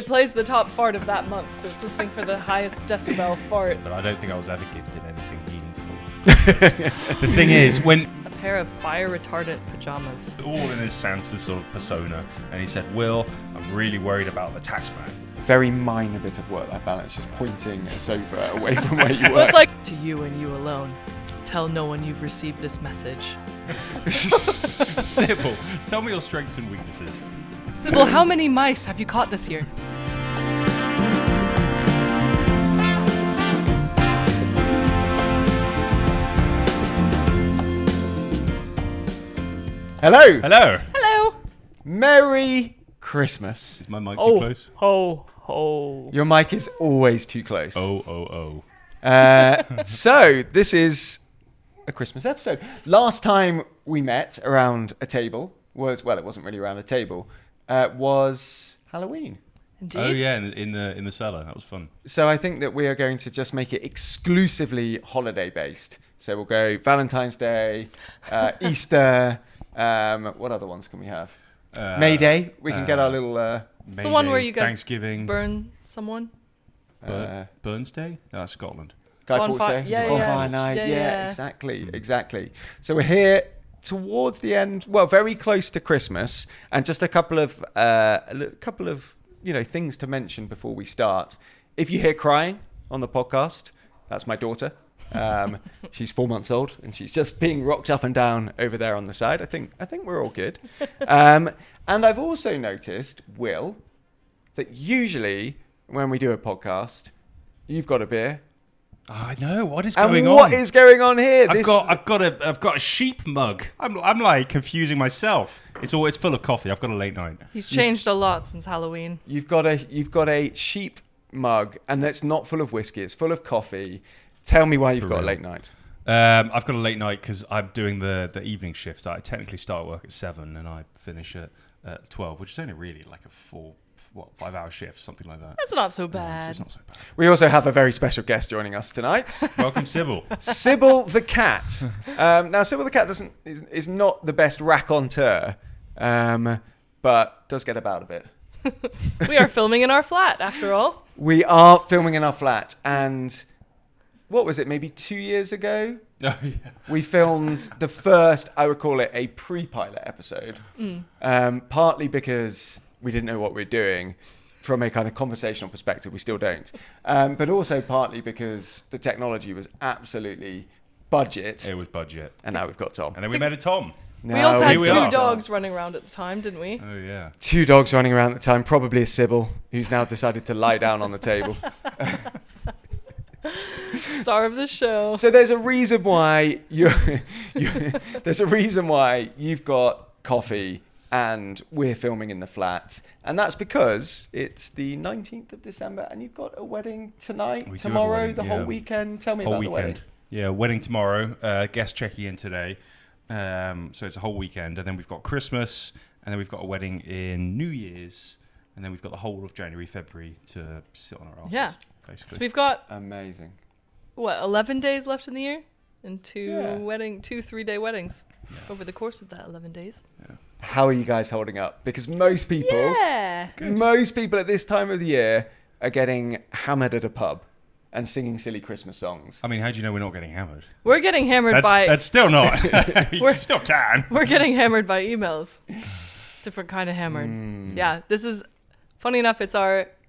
plays the top fart of that month, so it's listening for the highest decibel fart. But I don't think I was ever gifted anything meaningful. The thing is, when A pair of fire-retardant pajamas. all in his Santa sort of persona, and he said, Will, I'm really worried about the tax man. Very minor bit of work-life balance, just pointing a sofa away from where you Well, work. it's like, to you and you alone. Tell no one you've received this message. Sybil, tell me your strengths and weaknesses. Sybil, how many mice have you caught this year? Hello! Hello. Hello! Merry Christmas. Is my mic too close? Ho, ho. Your mic is always too close. Oh. So, this is a Christmas episode. Last time we met around a table was, well, it wasn't really around a table, was Halloween. Indeed. Oh yeah, in the cellar. That was fun. So I think that we are going to just make it exclusively holiday-based. So we'll go Valentine's Day, Easter, what other ones can we have? May Day. We can get our little... It's the one where you guys Thanksgiving, burn someone. Burns Day. No, that's Scotland. Guy Fawkes Bonfire- Day. yeah, Bonfire yeah. Night. Yeah, Yeah, yeah. exactly. So we're here towards the end, well, very close to Christmas, and just a couple of things to mention before we start. If you hear crying on the podcast, that's my daughter. She's 4 months old, and she's just being rocked up and down over there on the side. I think we're all good. And I've also noticed, Will, that usually when we do a podcast, you've got a beer. Oh, I know. What is going And on? what is going on here? I've got a sheep mug. I'm like confusing myself. It's full of coffee. I've got a late night. He's changed a lot since Halloween. You've got a sheep mug, and that's not full of whiskey. It's full of coffee. Tell me why you've got a late night. I've got a late night because I'm doing the evening shift. I technically start work at 7 and I finish at 12, which is only really like a 5-hour shift, something like that. That's not so So bad. it's not so bad. We also have a very special guest joining us tonight, Welcome, Sybil. Sybil the Cat. Now, Sybil the Cat is not the best raconteur, but does get about a bit. We are filming in our flat, after all. We are filming in our flat, and what was it, maybe 2 years ago? Oh, yeah. We filmed the first, I would call it a pre-pilot episode, partly because we didn't know what we were doing from a kind of conversational perspective. We still don't. But also partly because the technology was absolutely budget. It was budget. And now we've got Tom. And then we met a Tom. We also had here we two are. dogs running around at the time, didn't we? Oh, yeah. 2 dogs running around at the time, probably a Sybil, who's now decided to lie down on the table. Star of the show. So there's a reason why there's a reason why you've got coffee and we're filming in the flat, and that's because it's the 19th of December and you've got a wedding tonight, We do have a tomorrow, wedding, the yeah. whole weekend. Tell me Whole about the wedding. weekend. Yeah, wedding tomorrow. Guest checking in today. So it's a whole weekend, and then we've got Christmas, and then we've got a wedding in New Year's, and then we've got the whole of January, February to sit on our asses. Yeah. Basically. So we've got, Amazing. 11 days left in the year? And Yeah. 2 3-day weddings over the course of that 11 days. How are you guys holding up? Because most people at this time of the year are getting hammered at a pub and singing silly Christmas songs. I mean, how do you know we're not getting hammered? We're getting hammered That's still not. We still can. We're getting hammered by emails. Different kind of hammered. Yeah, this is funny enough.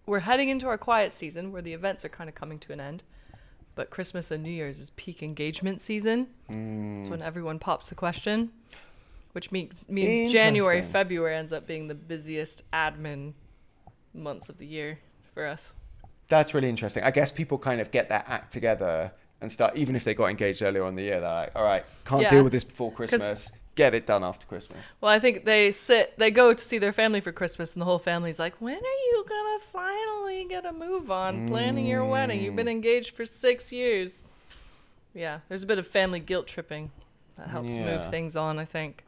We're heading into our quiet season where the events are kind of coming to an end. But Christmas and New Year's is peak engagement season. It's when everyone pops the question, which means January, Interesting. February ends up being the busiest admin months of the year for us. That's really interesting. I guess people kind of get their act together and start, even if they got engaged earlier on in the year, they're like, all right, can't Yeah. deal with this before Christmas. Get it done after Christmas. Well, I think they go to see their family for Christmas, and the whole family's like, when are you gonna finally get a move on planning your wedding? You've been engaged for 6 years. Yeah, there's a bit of family guilt tripping that helps move things on, I think.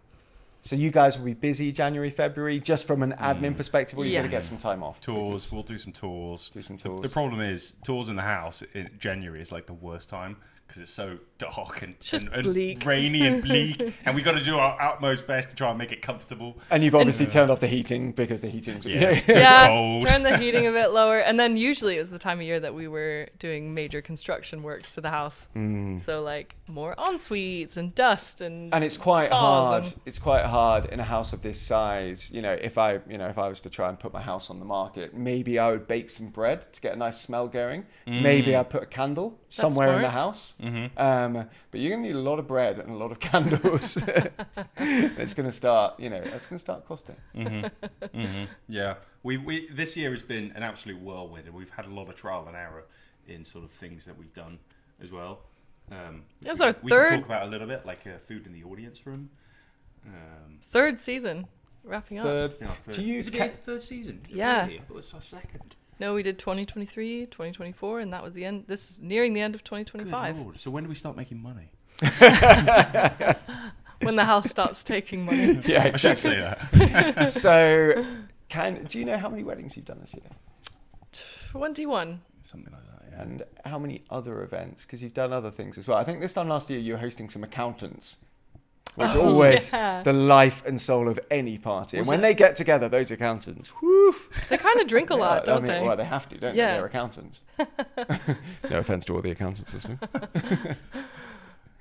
So you guys will be busy January, February, just from an admin perspective, or you're going to get Yes. some time off? Tours. Because- We'll do some tours. Do some The tours. problem is, tours in the house in January is like the worst time because it's so dark and bleak. rainy and bleak, and we've got to do our utmost best to try and make it comfortable. And you've obviously turned off the heating because the heating's Yeah, cold. turn the heating a bit lower. And then usually it was the time of year that we were doing major construction works to the house. So like more en-suites and dust and it's quite saws hard. and- It's quite hard in a house of this size. If I was to try and put my house on the market, maybe I would bake some bread to get a nice smell going. Maybe I'd put a candle somewhere in the house. But you're gonna need a lot of bread and a lot of candles. It's gonna start, it's gonna start costing. Yeah, we this year has been an absolute whirlwind, and we've had a lot of trial and error in sort of things that we've done as well. That's our we third can talk about a little bit, like food in the audience room. third season wrapping up. Do you Is it the third season? Yeah. Really? I thought it was our second. No, we did 2023, 2024, and that was the end. This is nearing the end of 2025. Good Lord. So when do we start making money? When the house stops taking money. Yeah, I should exactly. say that. So, do you know how many weddings you've done this year? 21. Something like that, yeah. And how many other events? Because you've done other things as well. I think this time last year you were hosting some accountants, which are always the life and soul of any party. And when they get together, those accountants, whoo! They kind of drink a lot, don't they? Well, they have to, don't they? They're accountants. No offense to all the accountants listening.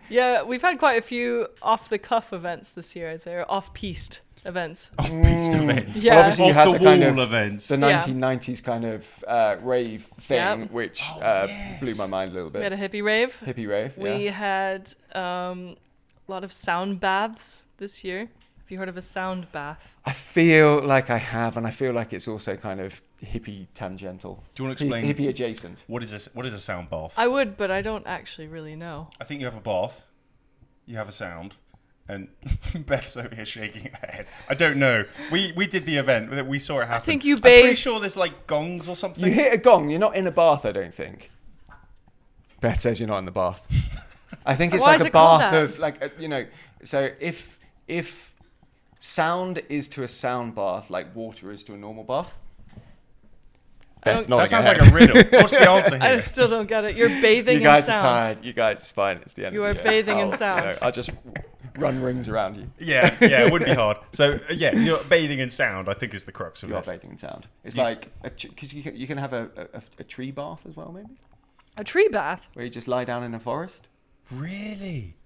Yeah, we've had quite a few off-the-cuff events this year, I'd say, or off-piste events. Off-piste events. Yeah. Well, obviously you had the kind of events. the 1990s kind of rave thing, which blew my mind a little We had bit. a hippie rave. Hippie rave, We had a lot of sound baths this year. Have you heard of a sound bath? I feel like I have, and I feel like it's also kind of hippie tangential. Do you want to explain hippie adjacent? what is a sound bath? I would, but I don't actually really know. I think you have a bath, you have a sound, and Beth's over here shaking her head. I don't know. We did the event. We saw it happen. I think you I'm pretty bathe. sure there's like gongs or something. You hit a gong. You're not in a bath, I don't think. Beth says you're not in the bath. I think it's Why like is a it called bath that? of like So if sound is to a sound bath like water is to a normal bath. Beth's don't- nodding That sounds her like head. a riddle. What's the answer I here? still don't get it. You're bathing You guys in are sound. tired. You guys, it's fine. It's the end. You of are the bathing in I'll, sound. I'll just run rings around you. Yeah, it wouldn't be hard. So you're bathing in sound. I think is the crux of You are it. bathing in sound. It's like because you can have a tree bath as well, maybe, A tree bath. where you just lie down in a forest. Really?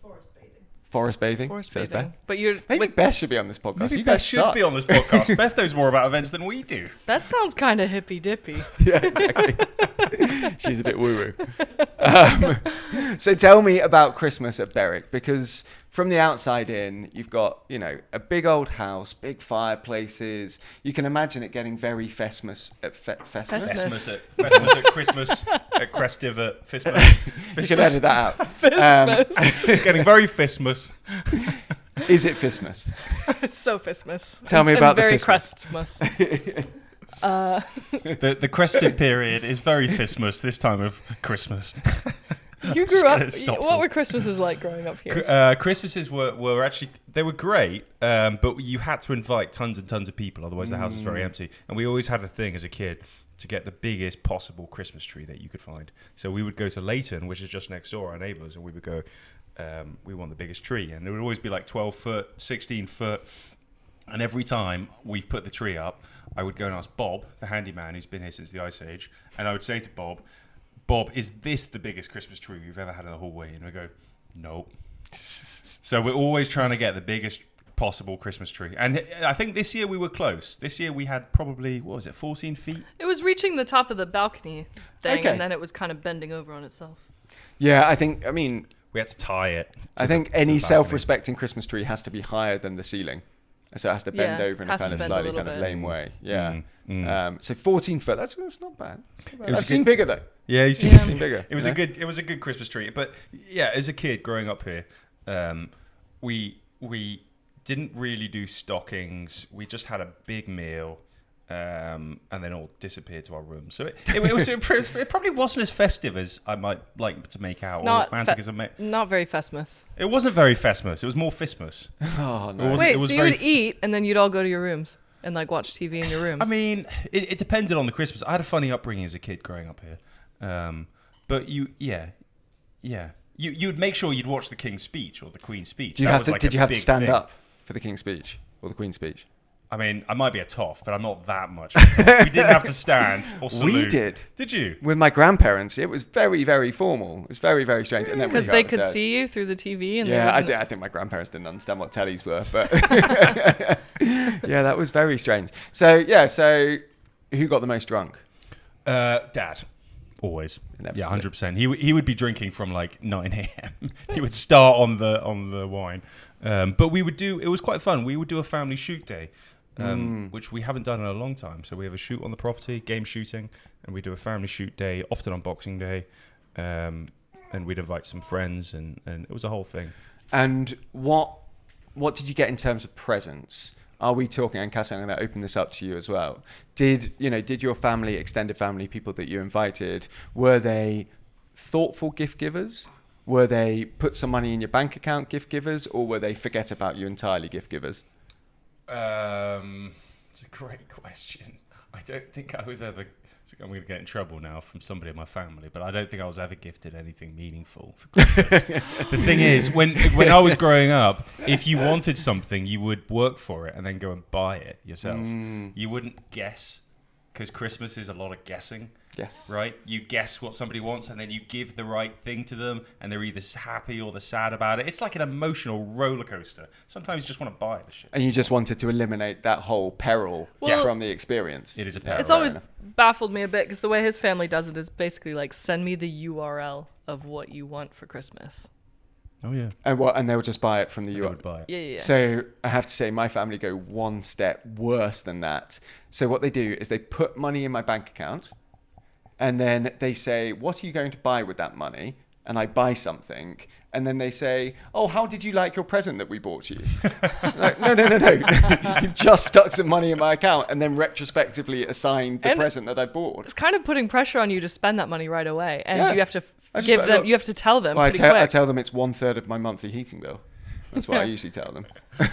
Forest bathing. Forest says bathing. Beth. But you're Maybe with, Beth should be on this podcast. Maybe you Beth guys should suck. be on this podcast. Beth knows more about events than we do. that sounds kind of hippy dippy. Yeah, exactly. She's a bit woo woo. So tell me about Christmas at Berwick, because from the outside in, you've got, a big old house, big fireplaces. You can imagine it getting very Fesmus at Fesmus. Fesmus. Fesmus at Christmas, at Crestive at Fistmas. You can edit that out. Fistmas. It's getting very Fistmas. Is it Fistmas? It's so Fistmas. Tell me And about the very Fistmas. Crestmas. The Crestive period is very Fistmas this time of Christmas. You just grew gonna up. stop What talking. were Christmases like growing up here? Christmases were actually, they were great, but you had to invite tons and tons of people, otherwise the house was very empty. And we always had a thing as a kid to get the biggest possible Christmas tree that you could find. So we would go to Leighton, which is just next door, our neighbours, and we would go, we want the biggest tree. And it would always be like 12 foot, 16 foot. And every time we've put the tree up, I would go and ask Bob, the handyman who's been here since the Ice Age, and I would say to Bob, is this the biggest Christmas tree you've ever had in the hallway? And we go, nope. So we're always trying to get the biggest possible Christmas tree. And I think this year we were close. This year we had probably, 14 feet? It was reaching the top of the balcony thing, Okay. and then it was kind of bending over on itself. Yeah, I We had to tie it. think to any the balcony. self-respecting Christmas tree has to be higher than the ceiling. So it has to bend Yeah, over in a has kind to of bend a slightly little kind of bit. lame way. Yeah. Mm. So 14 foot, that's not bad. was I've a seen good- bigger though. Yeah, Yeah. Seen bigger. It was a good Christmas tree. But yeah, as a kid growing up here, we didn't really do stockings. We just had a big meal, and then all disappeared to our room. So it probably wasn't as festive as I might like to make out, or Not romantic fe- as I make. Not very Festmas. It wasn't very Festmas. It was more Fistmas. Oh It no. was- Wait, it so you very would eat, and then you'd all go to your rooms and like watch TV in your rooms? I mean, it depended on the Christmas. I had a funny upbringing as a kid growing up here, but yeah. You would make sure you'd watch the King's speech or the Queen's speech. Did you have to stand up for the King's speech or the Queen's speech? I mean, I might be a toff, but I'm not that much. We didn't have to stand or salute. We did. Did you? With my grandparents, it was very, very formal. It was very, very strange. And then because they could see you through the TV. And yeah, I think my grandparents didn't understand what tellies were, but yeah, that was very strange. So who got the most drunk? Dad. Always. Inevitably. Yeah, 100%. He would be drinking from like 9 a.m. He would start on the wine. But it was quite fun. We would do a family shoot day, which we haven't done in a long time. So we have a shoot on the property, game shooting, and we do a family shoot day, often on Boxing Day. And we'd invite some friends, and it was a whole thing. And what did you get in terms of presents? Are we talking, and Cassie, I'm going to open this up to you as well. Did your family, extended family, people that you invited, were they thoughtful gift givers? Were they put some money in your bank account gift givers, or were they forget about you entirely gift givers? It's a great question. I don't think I was ever... I'm going to get in trouble now from somebody in my family, but I don't think I was ever gifted anything meaningful for Christmas. The thing is, when I was growing up, if you wanted something, you would work for it and then go and buy it yourself. You wouldn't guess, because Christmas is a lot of guessing. Yes. Right? You guess what somebody wants, and then you give the right thing to them, and they're either happy or they're sad about it. It's like an emotional roller coaster. Sometimes you just want to buy the shit. And you just wanted to eliminate that whole peril from the experience. It is a peril. It's always baffled me a bit because the way his family does it is basically like, send me the URL of what you want for Christmas. Oh, yeah. And they'll just buy it from the URL. They would buy it. Yeah. So I have to say, my family go one step worse than that. So what they do is they put money in my bank account, and then they say, what are you going to buy with that money? And I buy something. And then they say, oh, how did you like your present that we bought you? Like, no. You've just stuck some money in my account and then retrospectively assigned the present that I bought. It's kind of putting pressure on you to spend that money right away. And you have to you have to tell them pretty I quick. tell them it's 1/3 of my monthly heating bill. That's what I usually tell them.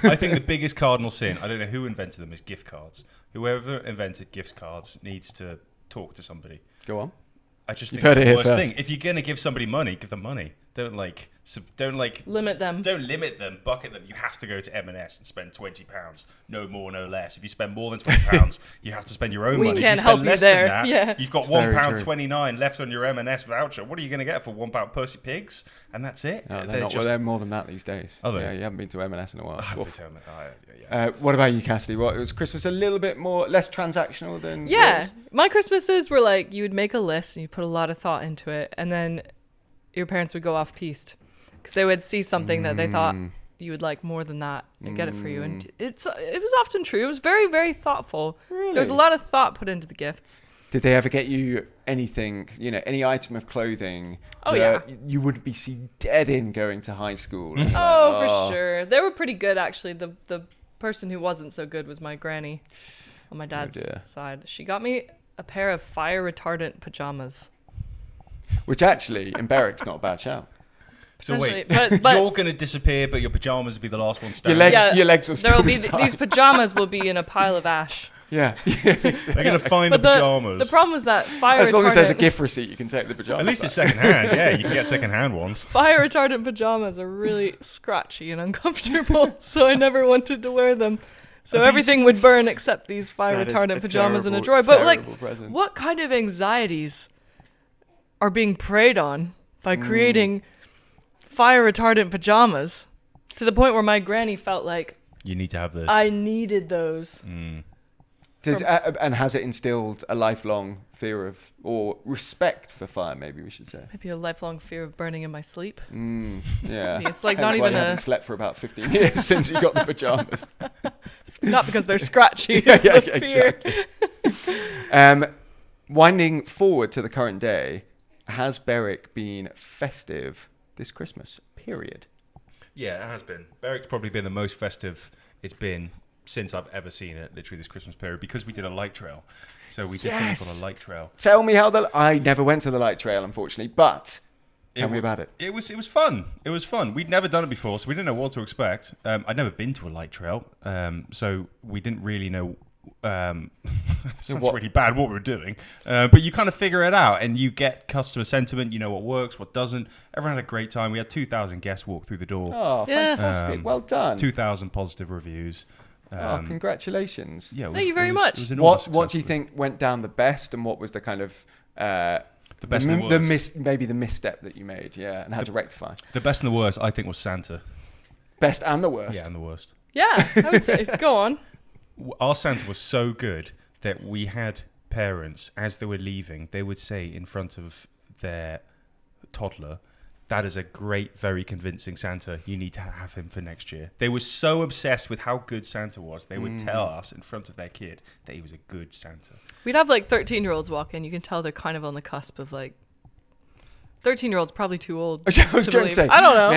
I think the biggest cardinal sin, I don't know who invented them, is gift cards. Whoever invented gift cards needs to talk to somebody. Go on. I just You've think heard it the here worst first. thing. If you're gonna give somebody money, give them money. Don't limit them. Don't limit them. Bucket them. You have to go to M&S and spend £20. No more, no less. If you spend more than £20, you have to spend your own We money. can't if you help spend you less there. Than that, Yeah. You've got It's very true. £1.29 left on your M&S voucher. What are you going to get for £1 Percy Pigs? And that's it. No, they're more than that these days. Are they? Yeah, you haven't been to M&S in a while. Yeah. What about you, Cassidy? Was Christmas a little bit less transactional than Yeah. yours? My Christmases were like, you would make a list and you put a lot of thought into it. And then your parents would go off piste because they would see something that they thought you would like more than that and get it for you. And it was often true. It was very, very thoughtful. Really? There was a lot of thought put into the gifts. Did they ever get you anything, any item of clothing that you wouldn't be seen dead in going to high school? For sure. They were pretty good, actually. The person who wasn't so good was my granny on my dad's side. She got me a pair of fire retardant pajamas. Which actually, in Berwick's not a bad shout. So wait, but you're going to disappear, but your pajamas will be the last one Your standing. legs will still be fine. These pajamas will be in a pile of ash. Yeah. They're going to find the pajamas. The problem was that fire retardant... As long as there's a gift receipt, you can take the pajamas. At least it's second-hand. Yeah, you can get second-hand ones. Fire retardant pajamas are really scratchy and uncomfortable, so I never wanted to wear them. So everything would burn except these fire retardant pajamas in a drawer. But what kind of anxieties are being preyed on by creating fire retardant pajamas to the point where my granny felt like you need to have this. I needed those. And has it instilled a lifelong fear of, or respect for fire, maybe we should say? Maybe a lifelong fear of burning in my sleep. Yeah. It's like Hence not why even you haven't slept for about 15 years since you got the pajamas. It's not because they're scratchy. It's the fear. Exactly. Winding forward to the current day, has Berwick been festive this Christmas period? Yeah, it has been. Berwick's probably been the most festive it's been since I've ever seen it, literally this Christmas period, because we did a light trail. So we did something called a light trail. Tell me how I never went to the light trail, unfortunately, but tell me about it. It was fun. It was fun. We'd never done it before, so we didn't know what to expect. I'd never been to a light trail, so we didn't really know sounds really bad what we're doing, but you kind of figure it out and you get customer sentiment. You know what works, what doesn't. Everyone had a great time. We had 2,000 guests walk through the door. Oh, fantastic! Well done. 2,000 positive reviews. Congratulations! Yeah, Thank you very much. It was What do you think went down the best, and what was the kind of the best and the worst? maybe the misstep that you made, and how to rectify? The best and the worst, I think, was Santa. Best and the worst. Yeah, and the worst. Yeah, I would say. Go on. Our Santa was so good that we had parents, as they were leaving, they would say in front of their toddler, "That is a great, very convincing Santa. You need to have him for next year." They were so obsessed with how good Santa was. They would tell us in front of their kid that he was a good Santa. We'd have like 13-year-olds walk in. You can tell they're kind of on the cusp of like 13-year-olds probably too old. I was going to say, I don't know.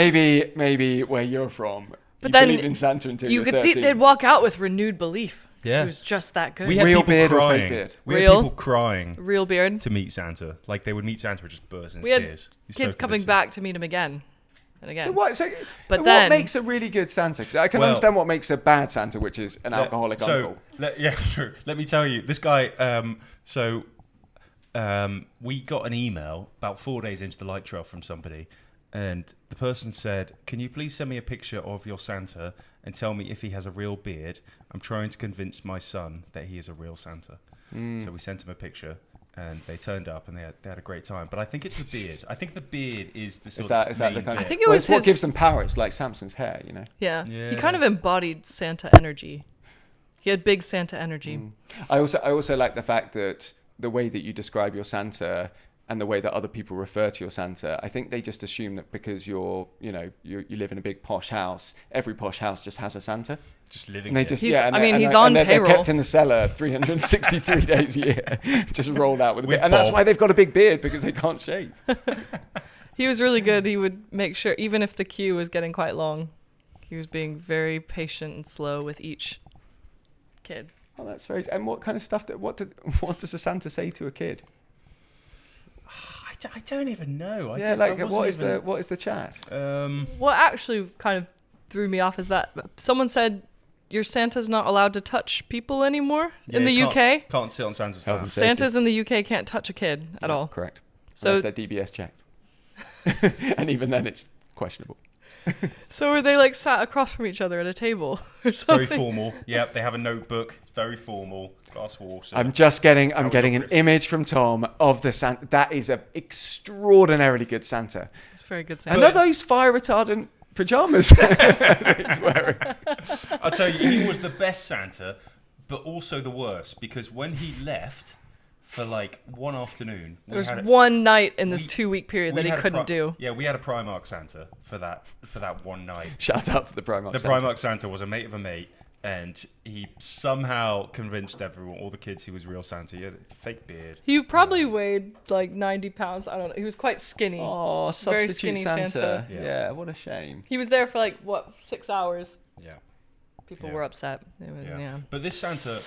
Maybe where you're from, but you then believed in Santa until you were could 13. see they'd walk out with renewed belief. Yeah. He was just that good. We had Real people beard or crying. fake beard? We had Real? people crying Real beard. to meet Santa. Like they would meet Santa and just burst into We had tears. He's kids so coming convincing. back to meet him again and again. So what? But what then- makes a really good Santa? 'Cause I can understand what makes a bad Santa, which is an alcoholic uncle. True. Let me tell you, this guy. We got an email about 4 days into the light trail from somebody, and the person said, "Can you please send me a picture of your Santa and tell me if he has a real beard? I'm trying to convince my son that he is a real Santa." So we sent him a picture, and they turned up, and they had a great time. But I think it's the beard. I think the beard is the sort Is that the kind of? I think it was it's what his- gives them power. It's like Samson's hair, you know. Yeah. Yeah. He kind of embodied Santa energy. He had big Santa energy. I also like the fact that the way that you describe your Santa and the way that other people refer to your Santa, I think they just assume that because you live in a big posh house, every posh house just has a Santa. just living. And they here. just He's- and I mean, and he's they're- on and they're payroll. kept in the cellar 363 days a year, just rolled out with a With beard. And that's Bob. why they've got a big beard, because they can't shave. He was really good. He would make sure, even if the queue was getting quite long, he was being very patient and slow with each kid. Oh, that's very. And what kind of stuff? What does a Santa say to a kid? I don't even know. What is the chat? What actually kind of threw me off is that someone said your Santa's not allowed to touch people anymore in the UK. Can't sit on Santa's Health lap. and safety. Santas in the UK can't touch a kid at all. Correct. So- Unless they're DBS checked, and even then it's questionable. So were they like sat across from each other at a table or something? Very formal. Yep, they have a notebook. It's very formal. Glass of water. I'm getting an Christmas. image from Tom of the Santa. That is an extraordinarily good Santa. It's very good And Santa. are those fire retardant pajamas that he's wearing? I'll tell you, he was the best Santa, but also the worst, because when he left for like one afternoon, There was one night in this we- 2-week period we that he had a couldn't do. Yeah, we had a Primark Santa for that one night. Shout out to the Primark. The Santa. Primark Santa was a mate of a mate, and he somehow convinced everyone, all the kids, he was real Santa. He had a fake beard. He probably weighed like 90 pounds. I don't know. He was quite skinny. Oh, Very substitute skinny Santa. Santa. Yeah, what a shame. He was there for like, 6 hours? Yeah. People Yeah. were upset. It was, yeah. But this Santa,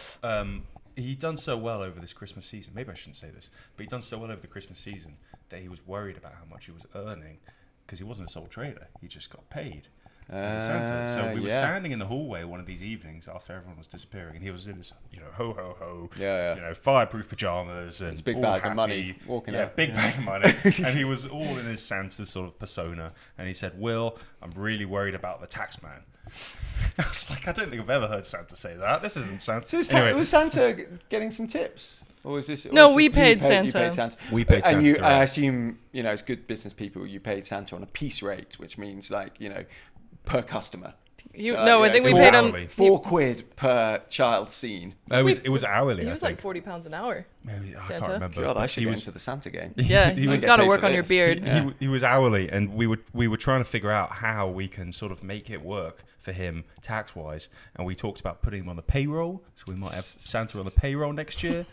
he'd done so well over this Christmas season. Maybe I shouldn't say this, but he'd done so well over the Christmas season that he was worried about how much he was earning, because he wasn't a sole trader. He just got paid as a Santa. So we were standing in the hallway one of these evenings after everyone was disappearing, and he was in his, ho ho ho, fireproof pajamas and His big all bag of happy. money walking out. Big bag of money, and he was all in his Santa sort of persona. And he said, "Will, I'm really worried about the tax man." I was like, I don't think I've ever heard Santa say that. This isn't Santa. So Anyway, was Santa getting some tips? Or was this? No, was we this- paid you Santa. paid Santa. We paid Santa And you, I direct. assume, as good business people, you paid Santa on a piece rate, which means like, per customer. I think we for paid him. hourly. £4 per child seen. It was hourly. He I was think. like £40 an hour. Maybe, I Santa. can't remember. God, I but should he get was, into the Santa game. Yeah, he you've was- got to paid work for on your this. beard. He was hourly, and we were trying to figure out how we can sort of make it work for him tax wise. And we talked about putting him on the payroll, so we might have Santa on the payroll next year.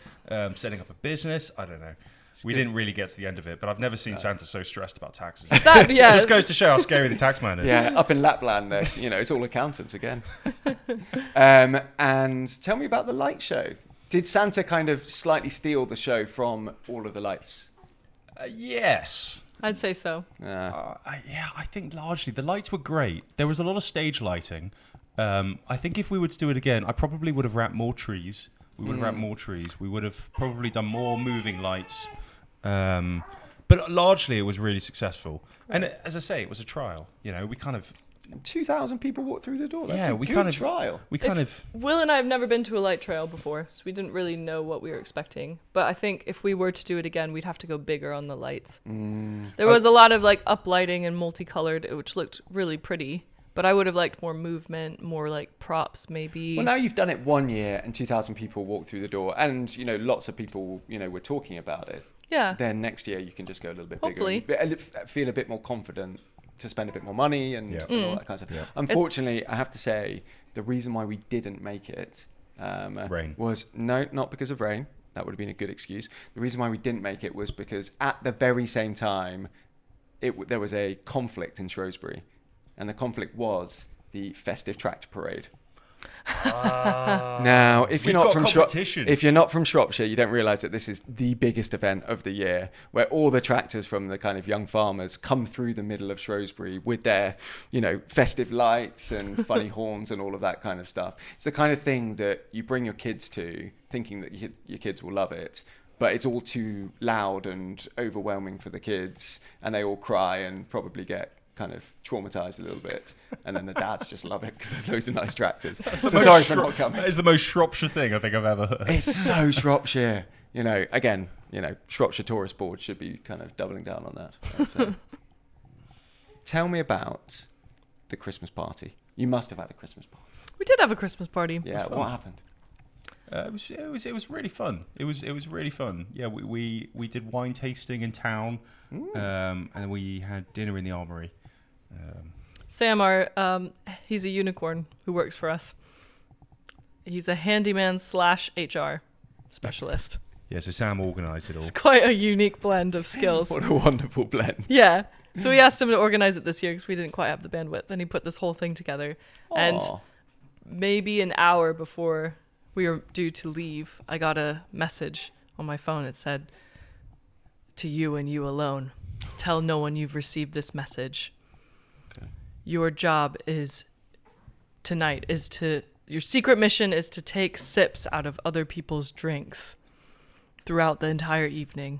Setting up a business. I don't know. We didn't really get to the end of it, but I've never seen Santa so stressed about taxes. That, It yeah. just goes to show how scary the tax man is. Yeah, up in Lapland, there, it's all accountants again. And tell me about the light show. Did Santa kind of slightly steal the show from all of the lights? Yes. I'd say so. I think largely the lights were great. There was a lot of stage lighting. I think if we were to do it again, I probably would have wrapped more trees We would have had more trees. We would have probably done more moving lights. But largely, it was really successful. And as I say, it was a trial. We kind of 2,000 people walked through the door. That's a we good kind of trial. Will and I have never been to a light trail before, so we didn't really know what we were expecting. But I think if we were to do it again, we'd have to go bigger on the lights. There was a lot of like uplighting and multicolored, which looked really pretty. But I would have liked more movement, more like props, maybe. Well, now you've done it 1 year and 2,000 people walked through the door, and lots of people were talking about it. Yeah. Then next year you can just go a little bit Hopefully. bigger, and feel a bit more confident to spend a bit more money and all that kind of stuff. Yeah. Unfortunately, I have to say the reason why we didn't make it rain was not because of rain. That would have been a good excuse. The reason why we didn't make it was because at the very same time, there was a conflict in Shrewsbury, and the conflict was the festive tractor parade. Now, if you're not from Shropshire, you don't realise that this is the biggest event of the year, where all the tractors from the kind of young farmers come through the middle of Shrewsbury with their, festive lights and funny horns and all of that kind of stuff. It's the kind of thing that you bring your kids to, thinking that your kids will love it. But it's all too loud and overwhelming for the kids, and they all cry and probably get kind of traumatized a little bit, and then the dads just love it because there's loads of nice tractors. So sorry for not coming. That is the most Shropshire thing I think I've ever heard. It's so Shropshire. Again, Shropshire Tourist Board should be kind of doubling down on that. But, tell me about the Christmas party. You must have had a Christmas party. We did have a Christmas party. Yeah, what happened? It was really fun. It was really fun. Yeah, we did wine tasting in town, and then we had dinner in the Armoury. Sam, he's a unicorn who works for us. He's a handyman / HR specialist. Yeah, so Sam organised it all. It's quite a unique blend of skills. What a wonderful blend. Yeah. So we asked him to organise it this year because we didn't quite have the bandwidth, and he put this whole thing together. Aww. And maybe an hour before we were due to leave, I got a message on my phone. It said, "To you and you alone. Tell no one you've received this message. Okay. Your job your secret mission is to take sips out of other people's drinks throughout the entire evening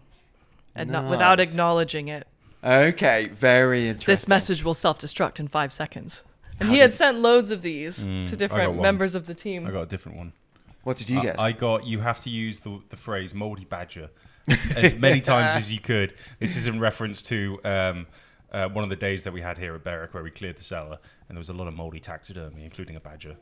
and not without acknowledging it." Okay, very interesting. This message will self-destruct in 5 seconds. And he had sent loads of these to different members of the team. I got a different one. What did you get? I got, you have to use the phrase moldy badger as many times as you could. This is in reference to one of the days that we had here at Berwick where we cleared the cellar, and there was a lot of moldy taxidermy, including a badger.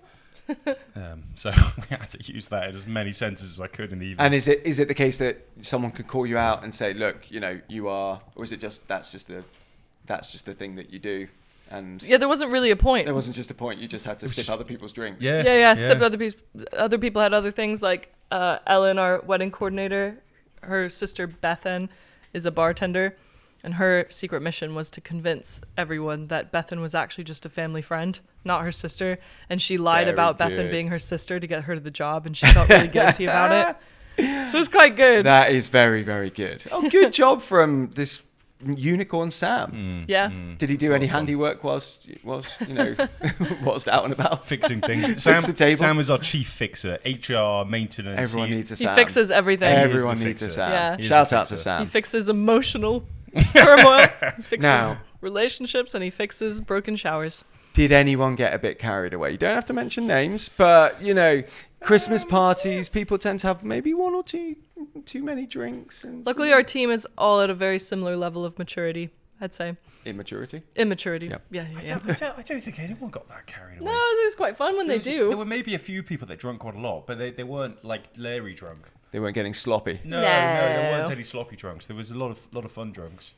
So we had to use that in as many sentences as I could in the evening. And is it the case that someone could call you out and say, look, you are, or is it just that's just the thing that you do? And yeah, there wasn't really a point. There wasn't just a point. You just had to sip other people's drinks. Yeah. Sip other people had other things, like Ellen, our wedding coordinator, her sister Bethan is a bartender, and her secret mission was to convince everyone that Bethan was actually just a family friend, not her sister. And she lied about Bethan being her sister to get her to the job, and she felt really guilty about it. So it was quite good. That is very, very good. Oh, good job from this unicorn Sam. Yeah. Did he do any handiwork whilst whilst out and about fixing things? Fix the table. Sam is our chief fixer, HR, maintenance. Everyone needs a Sam. He fixes everything. Everyone needs a Sam. Yeah. Shout out to Sam. He fixes emotional turmoil. He fixes relationships, and he fixes broken showers. Did anyone get a bit carried away? You don't have to mention names, but Christmas parties, people tend to have maybe one or two too many drinks. Luckily, our team is all at a very similar level of maturity, I'd say. Immaturity? Yep. Yeah. I don't think anyone got that carried away. No, it was quite fun when they do. There were maybe a few people that drank quite a lot, but they weren't like Larry drunk. They weren't getting sloppy. No, there weren't any sloppy drunks. There was a lot of fun drunks.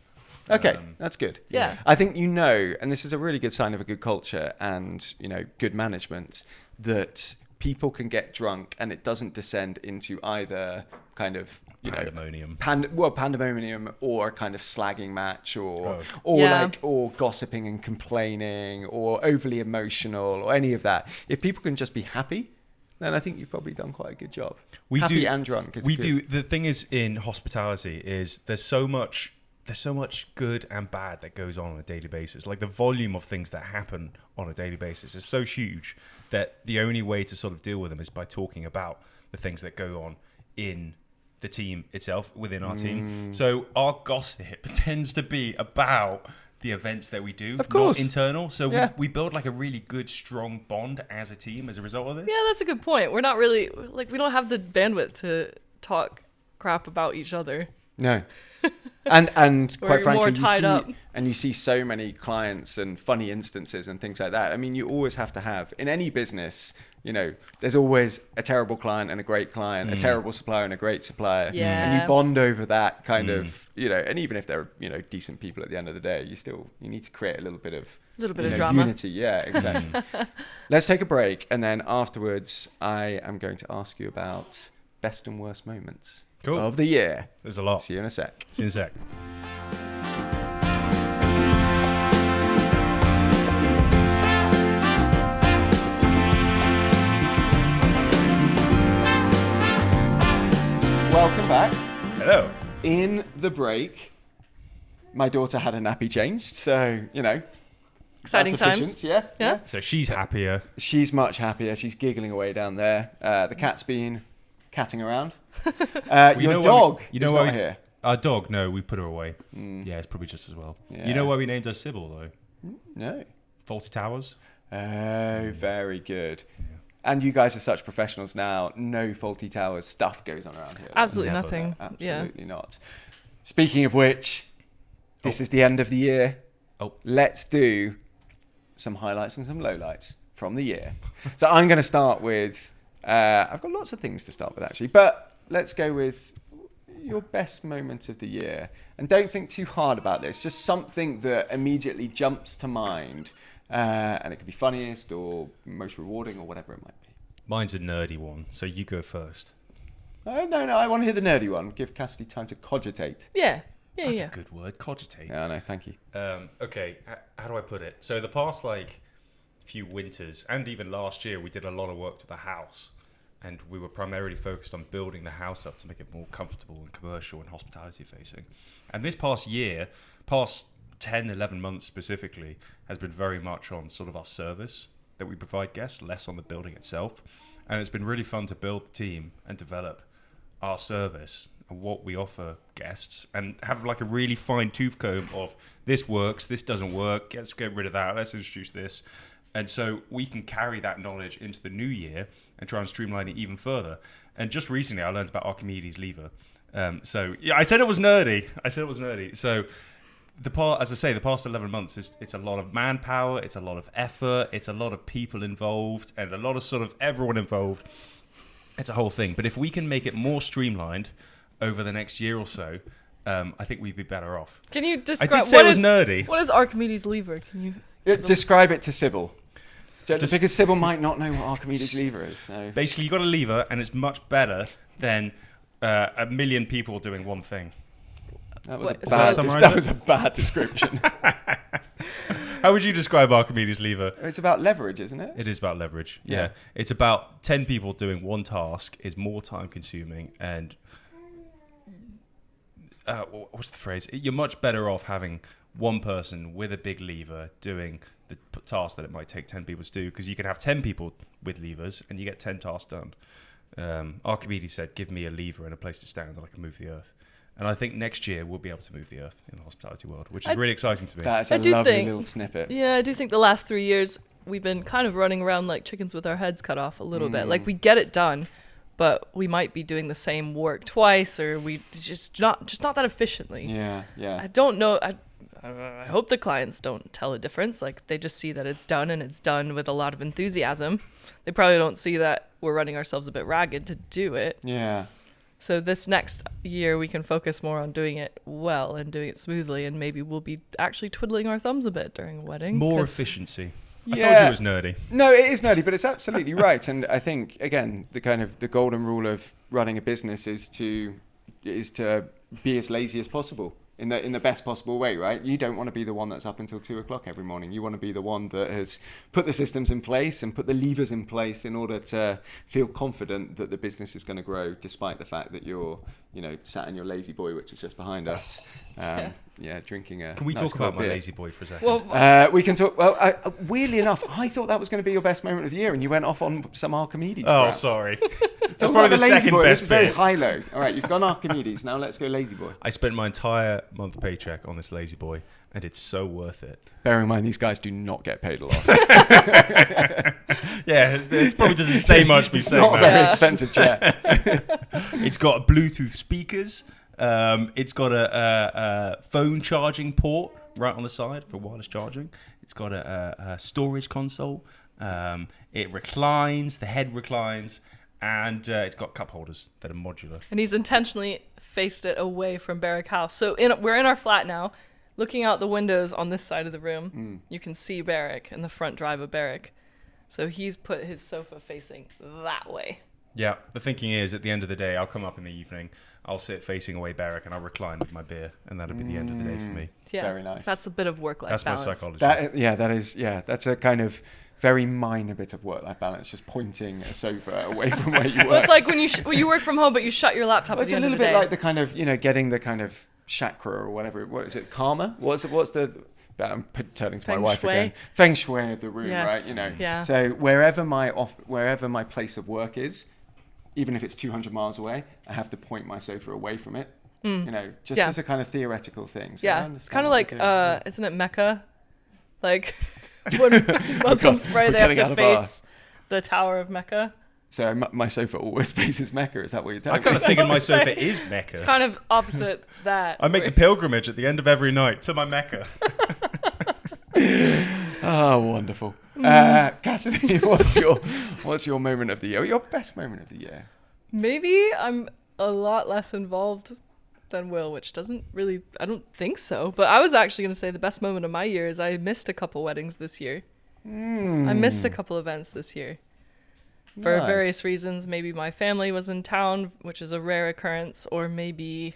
Okay, that's good. Yeah. I think and this is a really good sign of a good culture and, good management, that people can get drunk and it doesn't descend into either kind of, pandemonium. Pandemonium or a kind of slagging match or gossiping and complaining or overly emotional or any of that. If people can just be happy, then I think you've probably done quite a good job. Happy and drunk. The thing is, in hospitality is there's so much good and bad that goes on a daily basis. Like the volume of things that happen on a daily basis is so huge that the only way to sort of deal with them is by talking about the things that go on in the team itself, within our team. So our gossip tends to be about the events that we do, of course, not internal. So yeah. we build like a really good, strong bond as a team as a result of this. Yeah, that's a good point. We're not really, like, we don't have the bandwidth to talk crap about each other. No. And Or quite you're more frankly, tied up. you see so many clients and funny instances and things like that. I mean, you always have to have, in any business, you know, there's always a terrible client and a great client, a terrible supplier and a great supplier. Yeah. And you bond over that kind of, you know, and even if they're, you know, decent people at the end of the day, you need to create a little bit of drama. unity. Yeah, exactly. Let's take a break. And then afterwards, I am going to ask you about best and worst moments of the year. There's a lot. See you in a sec. See you in a sec. Welcome back. Hello. In the break, my daughter had a nappy changed, so, you know. Exciting that's times. efficient. Yeah. So she's happier. She's much happier. She's giggling away down there. The cat's been catting around. Your dog is not here. Our dog, no, we put her away. Yeah, it's probably just as well. Yeah. You know why we named her Sybil, though? No. Fawlty Towers. Oh, very good. Yeah. And you guys are such professionals now. No Fawlty Towers stuff goes on around here. Absolutely Never. nothing. Absolutely not. Speaking of which, this is the end of the year. Let's do some highlights and some lowlights from the year. So I'm going to start with, I've got lots of things to start with actually, but let's go with your best moment of the year. And don't think too hard about this, just something that immediately jumps to mind. And it could be funniest or most rewarding or whatever it might be. Mine's a nerdy one, so you go first. No, I want to hear the nerdy one. Give Cassidy time to cogitate. Yeah. That's a good word, cogitate. Yeah, no, thank you. Okay, how do I put it? So the past few winters and even last year, we did a lot of work to the house, and we were primarily focused on building the house up to make it more comfortable and commercial and hospitality facing. And this past 10, 11 months specifically, has been very much on sort of our service that we provide guests, less on the building itself. And it's been really fun to build the team and develop our service and what we offer guests and have like a really fine tooth comb of this works, this doesn't work, let's get rid of that, let's introduce this. And so we can carry that knowledge into the new year and try and streamline it even further. And just recently I learned about Archimedes' lever. So yeah, I said it was nerdy. So the past 11 months it's a lot of manpower, it's a lot of effort, it's a lot of people involved and a lot of sort of everyone involved. It's a whole thing. But if we can make it more streamlined over the next year or so, I think we'd be better off. Can you describe? I did say it was nerdy. What is Archimedes' lever? Can you describe it to Sybil? Because Sybil might not know what Archimedes' lever is. So. Basically, you got a lever, and it's much better than a million people doing one thing. That was a bad description. How would you describe Archimedes' lever? It's about leverage, isn't it? It is about leverage. Yeah. It's about 10 people doing one task is more time consuming and what's the phrase? You're much better off having one person with a big lever doing the task that it might take 10 people to do, because you can have 10 people with levers and you get 10 tasks done. Archimedes said, give me a lever and a place to stand and I can move the earth. And I think next year we'll be able to move the earth in the hospitality world, which is really exciting to me. That's a lovely little snippet. Yeah, I do think the last 3 years we've been kind of running around like chickens with our heads cut off a little bit. Like we get it done, but we might be doing the same work twice, or we just not that efficiently. Yeah. I don't know. I hope the clients don't tell a difference. Like they just see that it's done and it's done with a lot of enthusiasm. They probably don't see that we're running ourselves a bit ragged to do it. Yeah. So this next year we can focus more on doing it well and doing it smoothly, and maybe we'll be actually twiddling our thumbs a bit during a wedding. More efficiency. I told you it was nerdy. No, it is nerdy, but it's absolutely right. And I think, again, the golden rule of running a business is to be as lazy as possible in the best possible way, right? You don't want to be the one that's up until 2:00 every morning. You want to be the one that has put the systems in place and put the levers in place in order to feel confident that the business is going to grow, despite the fact that you're sat in your lazy boy, which is just behind us. Drinking a. Can we nice talk about cold my beer. lazy boy for a second? Well, We can talk. Well, weirdly enough, I thought that was going to be your best moment of the year, and you went off on some Archimedes. oh, crap. sorry. That's Talk probably about the Lazy second Boy. This best is very bit. high-low. All right, you've gone Archimedes. Now let's go Lazy Boy. I spent my entire month paycheck on this lazy boy, and it's so worth it. Bearing in mind, these guys do not get paid a lot. Yeah, it probably doesn't say much me saying Not a that. very expensive chair. It's got Bluetooth speakers. It's got a phone charging port right on the side for wireless charging. It's got a storage console. It reclines, the head reclines, and it's got cup holders that are modular. and he's intentionally faced it away from Berwick House. So we're in our flat now. Looking out the windows on this side of the room, you can see Berwick and the front drive of Berwick. So he's put his sofa facing that way. Yeah, the thinking is at the end of the day, I'll come up in the evening, I'll sit facing away Berwick, and I'll recline with my beer, and that'll be the end of the day for me. Yeah, Very nice. That's a bit of work-life That's balance. my psychology. That's a kind of very minor bit of work-life balance, just pointing a sofa away from where you work. Well, it's like when you work from home, but you shut your laptop Well, at it's the a end of little the bit day. like the kind of, getting the kind of chakra or whatever. What is it? Karma? What's the... I'm turning to my Feng wife shui. again. Feng shui of the room, Yes. right? Yeah. So wherever my place of work is, even if it's 200 miles away, I have to point my sofa away from it. Just Yeah. as a kind of theoretical thing. So I Yeah, understand it's kind of what like, you're doing. isn't it Mecca? Like when Muslims pray, we're they have getting out to of our- face the Tower of Mecca. So my sofa always faces Mecca. Is that what you're telling I kind me? of figured my Sorry. sofa is Mecca. It's kind of opposite that. I make the pilgrimage at the end of every night to my Mecca. Oh, wonderful. Cassidy, what's your moment of the year? Your best moment of the year? Maybe I'm a lot less involved than Will, which doesn't really, I don't think so. But I was actually going to say the best moment of my year is I missed a couple weddings this year. I missed a couple events this year. For Nice. various reasons. Maybe my family was in town, which is a rare occurrence, or maybe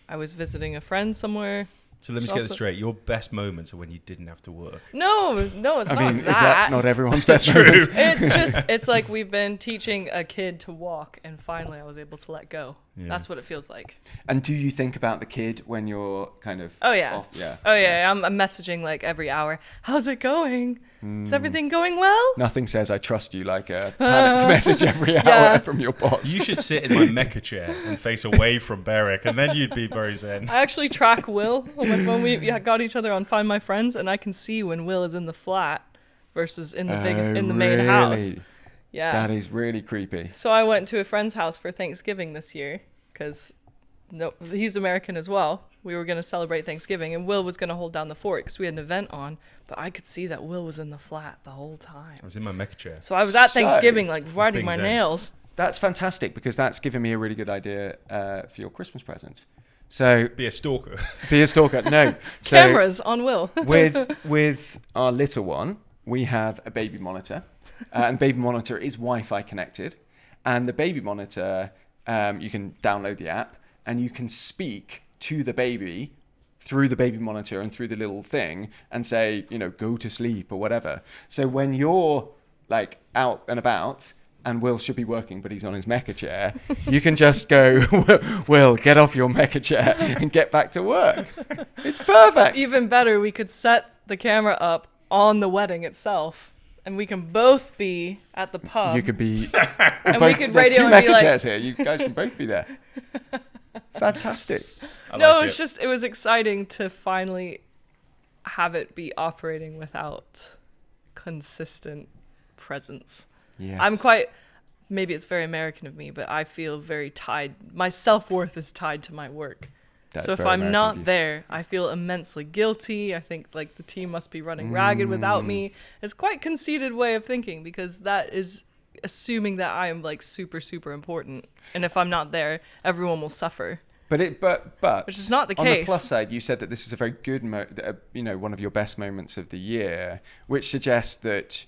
I was visiting a friend somewhere. So let me just get this Also- straight. Your best moments are when you didn't have to work. No, it's not that. is that not everyone's best moment? It's like we've been teaching a kid to walk, and finally I was able to let go. Yeah. That's what it feels like. And do you think about the kid when you're kind of Oh yeah. off? Yeah. Oh yeah. I'm messaging like every hour. How's it going? Is everything going well? Nothing says I trust you like a panicked message every hour Yeah. from your boss. You should sit in my Mecca chair and face away from Berwick, and then you'd be very zen. I actually track Will on my phone. We got each other on Find My Friends, and I can see when Will is in the flat versus in the main house. Yeah. That is really creepy. So I went to a friend's house for Thanksgiving this year because he's American as well. We were going to celebrate Thanksgiving, and Will was going to hold down the fort because we had an event on. But I could see that Will was in the flat the whole time. I was in my Mecca chair. So I was at So- Thanksgiving, like writing Being my zen. nails. That's fantastic because that's given me a really good idea for your Christmas present. So Be a stalker. be a stalker. No. So Cameras on Will. with our little one, we have a baby monitor, and the baby monitor is Wi-Fi connected, and the baby monitor you can download the app and you can speak to the baby through the baby monitor and through the little thing and say, go to sleep or whatever. So when you're like out and about and Will should be working, but he's on his mecha chair, you can just go, Will, get off your mecha chair and get back to work. It's perfect. Even better, we could set the camera up on the wedding itself, and we can both be at the pub. You could be, and we could there's radio two and be mecha like, chairs here. You guys can both be there. Fantastic. I no, like it was exciting to finally have it be operating without consistent presence. Yes. I'm maybe it's very American of me, but I feel very tied. My self-worth is tied to my work. That's So if very I'm American not of you. there, I feel immensely guilty. I think like the team must be running ragged without me. It's quite conceited way of thinking because that is assuming that I am like super, super important. And if I'm not there, everyone will suffer. But Which is not the on the case. plus side, you said that this is a very good, one of your best moments of the year, which suggests that,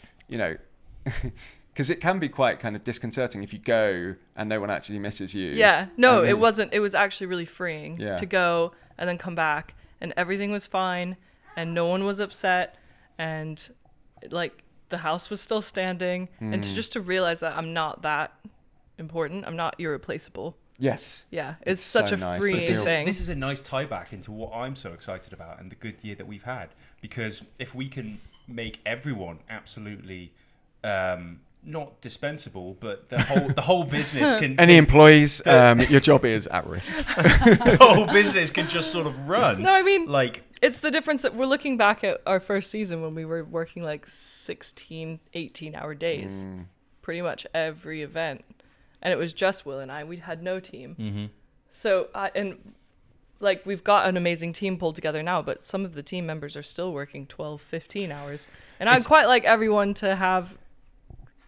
because it can be quite kind of disconcerting if you go and no one actually misses you. Yeah. No, And it then- wasn't. It was actually really freeing Yeah. to go and then come back and everything was fine and no one was upset and like the house was still standing and to just to realize that I'm not that important. I'm not irreplaceable. Yes. Yeah, it's so such a nice. freeing thing. This is a nice tie back into what I'm so excited about and the good year that we've had. Because if we can make everyone absolutely not dispensable, but the whole business can. Any employees, your job is at risk. The whole business can just sort of run. No, I mean, like it's the difference that we're looking back at our first season when we were working like 16, 18-hour days, pretty much every event. And it was just Will and I. We had no team. Mm-hmm. So, like, we've got an amazing team pulled together now, but some of the team members are still working 12, 15 hours. And I'd quite like everyone to have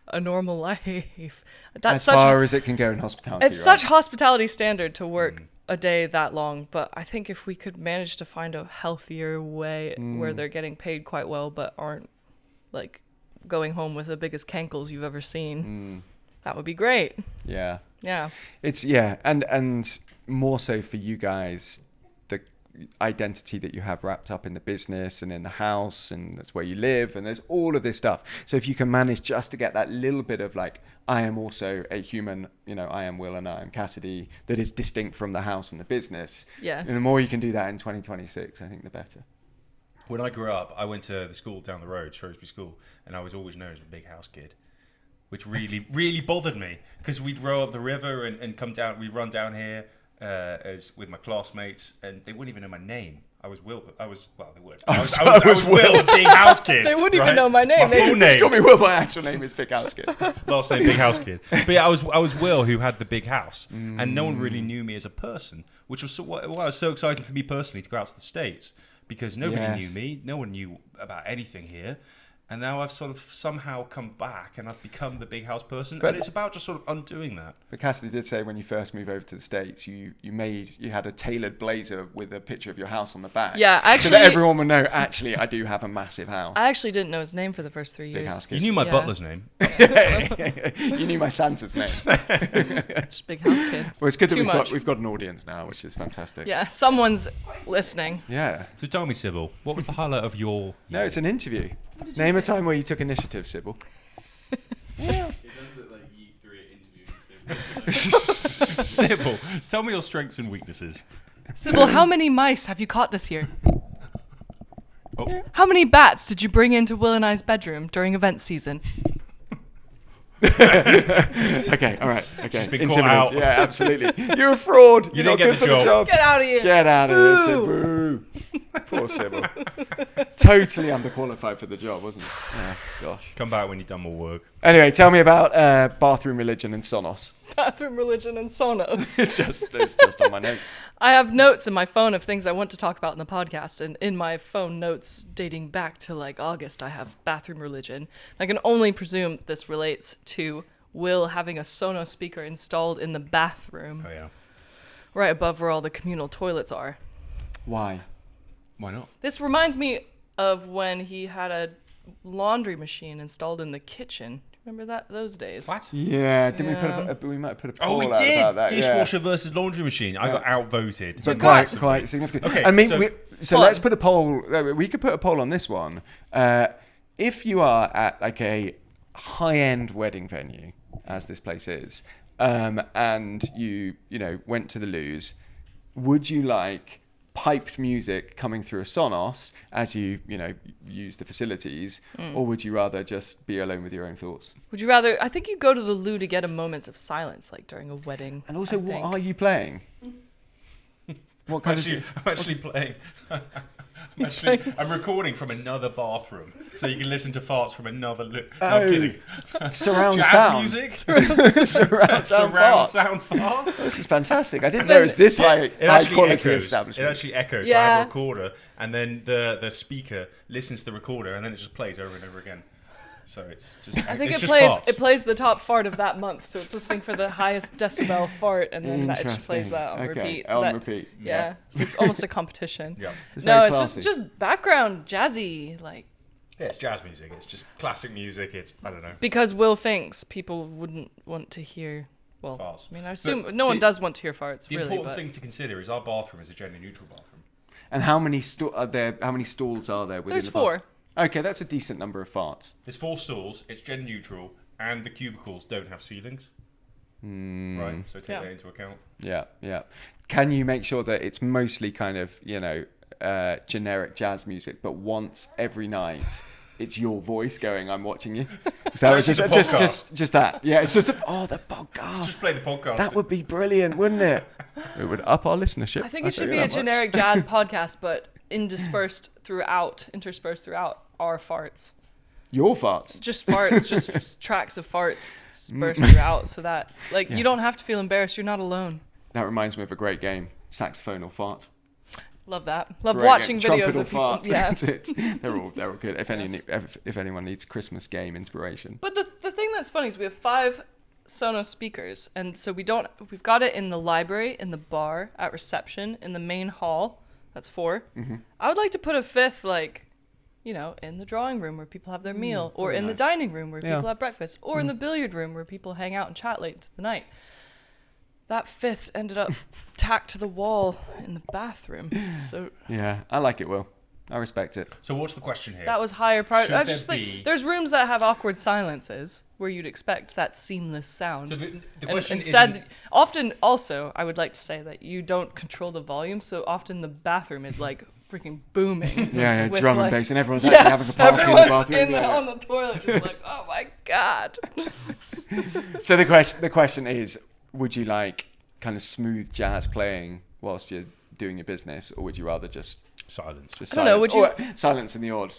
a normal life. That's as far as it can go in hospitality. it's such hospitality standard to work a day that long. But I think if we could manage to find a healthier way where they're getting paid quite well, but aren't, like, going home with the biggest cankles you've ever seen. That would be great. Yeah. Yeah. It's and more so for you guys, the identity that you have wrapped up in the business and in the house, and that's where you live, and there's all of this stuff. So if you can manage just to get that little bit of like, I am also a human, I am Will and I am Cassidy, that is distinct from the house and the business. Yeah. And the more you can do that in 2026, I think the better. when I grew up, I went to the school down the road, Shrewsbury School, and I was always known as the big house kid, which really bothered me because we'd row up the river and come down. We'd run down here as with my classmates, and they wouldn't even know my name. I was Will. Well, they would. I was Will, the big house kid. They wouldn't even know my name. My full name. Just call me Will. My actual name is Big House Kid. Last name Big House Kid. But yeah, I was Will, who had the big house, and no one really knew me as a person, which was what was so exciting for me personally to go out to the States, because nobody knew me. No one knew about anything here. And now I've sort of somehow come back and I've become the big house person. But it's about just sort of undoing that. But Cassidy did say when you first moved over to the States, you had a tailored blazer with a picture of your house on the back. Yeah, actually. So that everyone would know, actually, I do have a massive house. I actually didn't know his name for the first 3 years. Big House Kid. You knew my butler's name. You knew my Santa's name. Just Big House Kid. Well, it's good Too that much. we've got an audience now, which is fantastic. Yeah, someone's listening. Yeah. So tell me, Sybil, what was the highlight of your No, it's an interview. Name a time where you took initiative, Sybil. It does look like you three are interviewing Sybil. Sybil, tell me your strengths and weaknesses. Sybil, how many mice have you caught this year? Oh. How many bats did you bring into Will and I's bedroom during event season? Okay, all right. Okay. She's been caught out. Yeah, absolutely. You're a fraud. You're not didn't get good the for the job. Get out of here. Get out of here, Boo. Sybil. Boo. Poor Sybil. Totally underqualified for the job, wasn't it? Oh, gosh. Come back when you've done more work. Anyway, tell me about bathroom religion and Sonos. Bathroom religion and Sonos. It's just on my notes. I have notes in my phone of things I want to talk about in the podcast, and in my phone notes dating back to like August, I have bathroom religion. I can only presume this relates to Will having a Sonos speaker installed in the bathroom, Oh, yeah. right above where all the communal toilets are. Why? Why not? This reminds me of when he had a laundry machine installed in the kitchen. Remember those days? What? Yeah, didn't Yeah. we might have put a Oh, poll we out did! about that. Dishwasher versus laundry machine. I got outvoted. But Massively. quite significant. Okay, I mean, so- so let's put a poll. We could put a poll on this one. If you are at like a high-end wedding venue, as this place is, and you went to the loos, would you like piped music coming through a Sonos as you use the facilities, or would you rather just be alone with your own thoughts? Would you rather? I think you go to the loo to get a moments of silence, like during a wedding. And also, I what think. are you playing? What kind I'm actually playing. I'm recording from another bathroom, so you can listen to farts from another. No, I'm kidding. surround Jazz sound? music, surround sound farts. sound farts. This is fantastic. I didn't know it was this high It quality actually establishment. echoes. Yeah. I have a recorder, and then the speaker listens to the recorder, and then it just plays over and over again. So it's just. I think it's it just plays. farts. It plays the top fart of that month, so it's listening for the highest decibel fart, and then that it just plays that on Okay, repeat. So on that, repeat. Yeah, so it's almost a competition. Yeah. It's No, very it's classy. just background jazzy, like Yeah, it's jazz music. It's just classic music. It's I don't know. because Will thinks people wouldn't want to hear. Well, Farts. I mean, I assume But no one the- does want to hear farts, The really. important But thing to consider is our bathroom is a gender neutral bathroom. And how many How many stalls are there within there's the 4. Okay, that's a decent number of farts. There's 4 stalls. It's gender neutral, and the cubicles don't have ceilings. Right, so take Yeah. that into account. Yeah. Can you make sure that it's mostly kind of, generic jazz music, but once every night it's your voice going, "I'm watching you"? So it's Actually, just that. Yeah, it's just the podcast. Just play the podcast. That would be brilliant, wouldn't it? It would up our listenership. I think I'll it tell should you be a that much. generic jazz podcast, but interspersed throughout are farts. Your farts. Just farts, just tracks of farts dispersed throughout, so that you don't have to feel embarrassed. You're not alone. That reminds me of a great game, saxophone or fart. Love that. Love Great watching game. videos Trumpet or of people. fart. Yeah. That's it. They're all good. If Yes. if anyone needs Christmas game inspiration. But the thing that's funny is we have 5 Sonos speakers, and so we've got it in the library, in the bar, at reception, in the main hall. That's 4. Mm-hmm. I would like to put a 5th, in the drawing room where people have their meal, or very in the nice. dining room where Yeah. people have breakfast, or in the billiard room where people hang out and chat late into the night. That 5th ended up tacked to the wall in the bathroom. So Yeah, I like it, Will. I respect it. So what's the question here? that was higher priority. Should I there just be- think there's rooms that have awkward silences where you'd expect that seamless sound. So the And question instead, isn't- often also, I would like to say that you don't control the volume, so often the bathroom is freaking booming. Yeah, with, drum and bass, and everyone's actually having a party in the everyone's bathroom. on the toilet, just oh my god. So the question is, would you like kind of smooth jazz playing whilst you're doing your business, or would you rather just silence. silence? I don't know, would you- Or silence in the odd,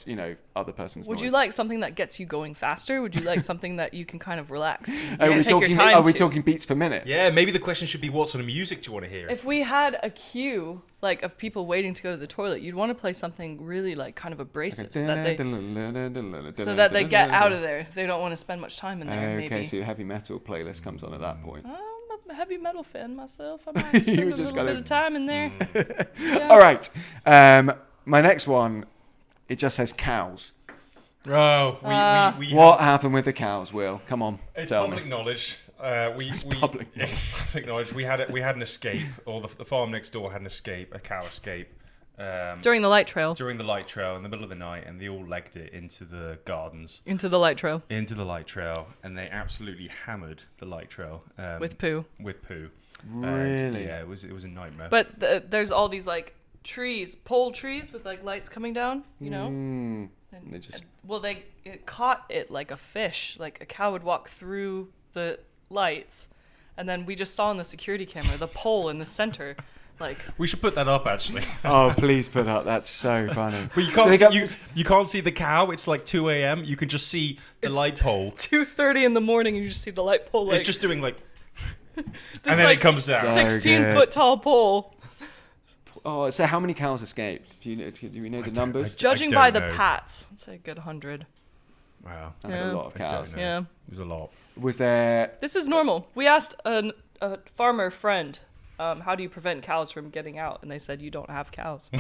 other person's Would noise? you like something that gets you going faster? Would you like something that you can kind of relax? Are we take your talking? time Are we to? talking beats per minute? Yeah, maybe the question should be, what sort of music do you want to hear? If we had a queue of people waiting to go to the toilet, you'd want to play something really kind of abrasive, so that they get out of there. They don't want to spend much time in there. Okay, maybe. so your heavy metal playlist comes on at that point. I'm a heavy metal fan myself. I might spend a just little bit of time in there. Yeah. All right. My next one, it just says cows. Oh, we What happened with the cows, Will? Come on, It's tell public me. knowledge. It's public knowledge. Public knowledge. We had an escape, or the farm next door had an escape, a cow escape. During the light trail. During the light trail in the middle of the night, and they all legged it into the gardens, Into the light trail. into the light trail, and they absolutely hammered the light trail With poo. With poo. Really? Yeah, it was a nightmare. But there's all these trees, pole trees with lights coming down, And, They just- it caught it like a fish. Like a cow would walk through the lights, and then we just saw in the security camera the pole in the center. We should put that up, actually. Oh, please put up. That's so funny. But you So can't they see, got- you can't see the cow. It's 2 a.m. You can just see the light pole. 2:30 in the morning, and you just see the light pole. It's just doing this, and then it comes down. So 16-foot tall pole. Oh, so how many cows escaped? Do we know the numbers? Judging don't by the know. pats, I'd say a good 100. Wow, That's Yeah. a lot of I don't cows. know. Yeah. It was a lot. Was there? This is normal. We asked a farmer friend, how do you prevent cows from getting out? And they said, you don't have cows.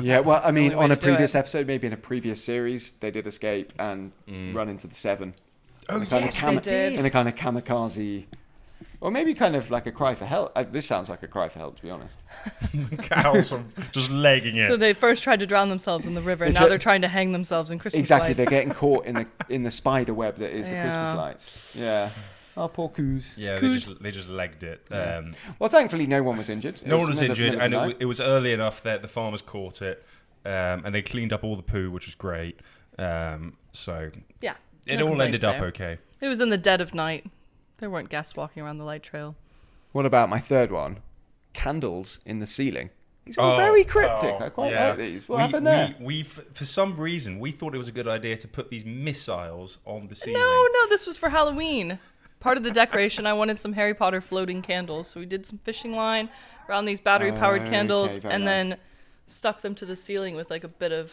Yeah. Well, I mean, only way on a to do previous it. episode, maybe in a previous series, they did escape and run into the Seven. Oh, In a kind yes, of they did. In a kind of kamikaze, or maybe kind of like a cry for help. This sounds like a cry for help, to be honest. Cows are just legging it. So they first tried to drown themselves in the river, and They now try- they're trying to hang themselves in Christmas Exactly, lights. they're getting caught in the spider web that is the Christmas Yeah. lights. Yeah. Oh, poor coos. yeah, Coos. they just legged it. Well, thankfully, no one was injured. No one was injured, and it it was early enough that the farmers caught it, and they cleaned up all the poo, which was great. So Yeah. it no all complaints ended up there. okay. It was in the dead of night. There weren't guests walking around the light trail. What about my third one? Candles in the ceiling. These are Oh, very cryptic. oh, I quite yeah. like these. What happened there? We for some reason we thought it was a good idea to put these missiles on the ceiling. No, this was for Halloween. Part of the decoration, I wanted some Harry Potter floating candles, so we did some fishing line around these battery-powered Okay, candles, very and nice. then stuck them to the ceiling with a bit of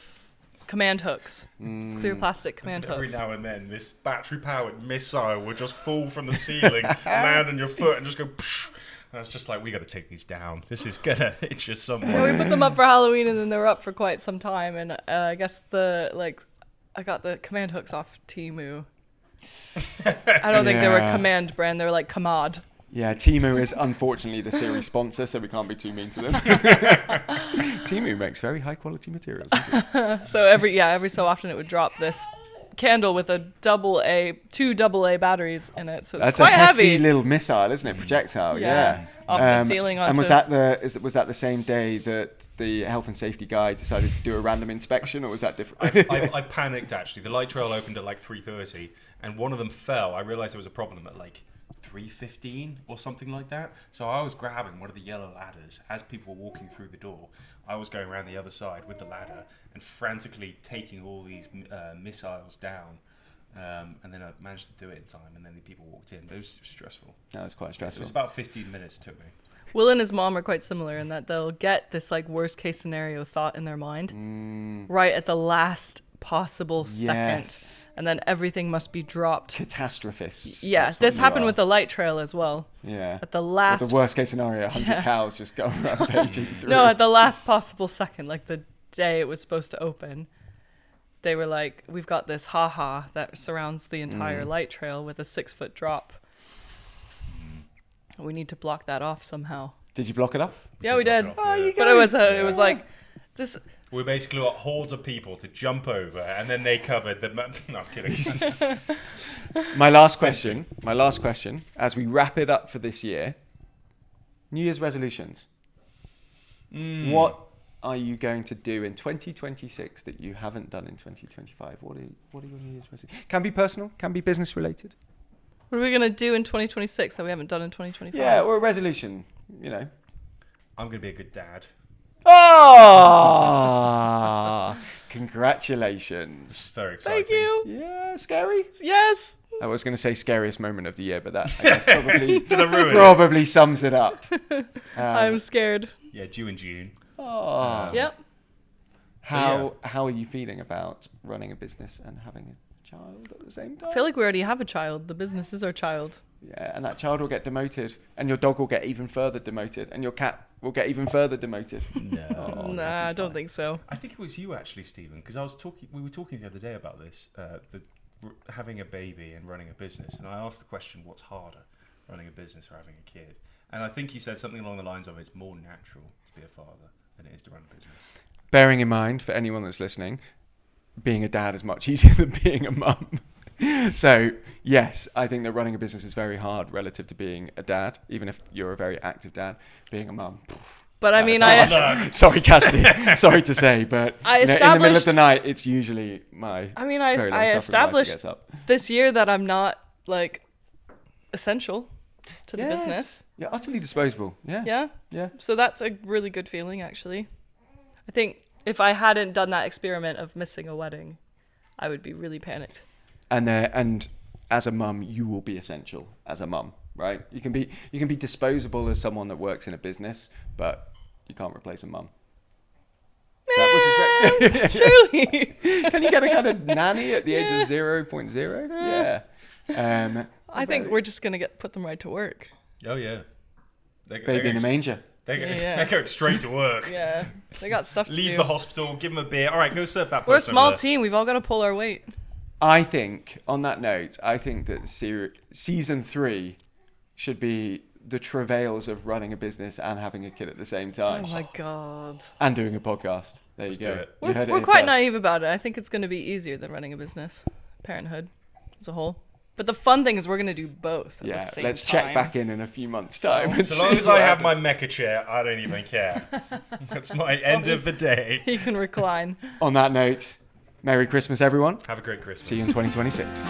command hooks, clear plastic command Every hooks. now and then, this battery-powered missile would just fall from the ceiling, land on your foot, and just go. Psh, and it's just we got to take these down. This is gonna hit you Yeah, somewhere. we put them up for Halloween, and then they were up for quite some time. And I guess I got the command hooks off Temu. I don't think they were Yeah. command brand; they were like Kamad. Yeah, Temu is unfortunately the series sponsor, so we can't be too mean to them. Temu makes very high quality materials. So every so often it would drop this candle with a two AA batteries in it, so it's That's quite a hefty heavy. little missile, isn't it? Projectile. Yeah. Off the ceiling onto. And was that the same day that the health and safety guy decided to do a random inspection, or was that different? I panicked actually. The light trail opened at like 3:30, and one of them fell. I realised there was a problem at like 3:15 or something like that. So I was grabbing one of the yellow ladders as people were walking through the door. I was going around the other side with the ladder and frantically taking all these missiles down. And then I managed to do it in time, and then the people walked in. But it was stressful. That was quite It stressful. was about 15 minutes it took me. Will and his mom are quite similar in that they'll get this like worst case scenario thought in their mind right at the last possible second, and then everything must be dropped. Catastrophists. Yeah, That's what this you happened are. with the light trail as well. Yeah. At the last, Well, the worst case scenario, 100 cows just go rampaging through. no, at the last possible second, like the day it was supposed to open, they were like, "We've got this ha-ha that surrounds the entire light trail with a 6-foot drop. We need to block that off somehow." Did you block it off? Yeah, we did. Oh, you But it was like this. We basically got hordes of people to jump over, and then they covered the. No, I'm kidding. My last question, as we wrap it up for this year, New Year's resolutions. What are you going to do in 2026 that you haven't done in 2025? What are your New Year's resolutions? Can be personal, can be business related. What are we gonna do in 2026 that we haven't done in 2025? Yeah, or a resolution, you know. I'm going to be a good dad. Oh! Congratulations. It's very exciting. Thank you. Yeah, scary. Yes. I was going to say scariest moment of the year, but that I guess probably, Did I ruin it? probably sums it up. I'm scared. Yeah, due in June. Oh. Yep. How are you feeling about running a business and having a child at the same time? I feel like we already have a child. The business is our child. Yeah, and that child will get demoted, and your dog will get even further demoted, and your cat will get even further demoted. No. Oh, Nah, that I is don't fine. think so. I think it was you actually, Stephen, because we were talking the other day about this, having a baby and running a business, and I asked the question, what's harder, running a business or having a kid? And I think you said something along the lines of it's more natural to be a father than it is to run a business. Bearing in mind, for anyone that's listening, being a dad is much easier than being a mum. So, yes, I think that running a business is very hard relative to being a dad, even if you're a very active dad. Being a mum. But I mean, Sorry, Cassidy. Sorry to say, but I in the middle of established- the night, it's usually my I very long-suffering wife who established gets up. this year that I'm not like essential to the Yes. business. You're utterly disposable. Yeah. Yeah. Yeah. So that's a really good feeling, actually. I think if I hadn't done that experiment of missing a wedding, I would be really panicked. And as a mum, you will be essential as a mum, right? You can be disposable as someone that works in a business, but you can't replace a mum. Truly. Can you get a kind of nanny at the age of 0.0? Yeah. I think we're just gonna put them right to work. Oh, yeah. Baby in a manger. They're going straight to work. Yeah, they got stuff to do. Leave the hospital, give them a beer. All right, go serve that person. We're a small over there. team. We've all got to pull our weight. I think, on that note, that season 3 should be the travails of running a business and having a kid at the same time. Oh my god. And doing a podcast. There Let's you go. do it. You heard it We're here quite first. naive about it. I think it's going to be easier than running a business, parenthood as a whole. But the fun thing is we're going to do both at the same let's time. check back in a few months' time. and So long see as I what have my happens. mecca chair, I don't even care. That's my end of the day. He can recline. On that note, Merry Christmas, everyone. Have a great Christmas. See you in 2026.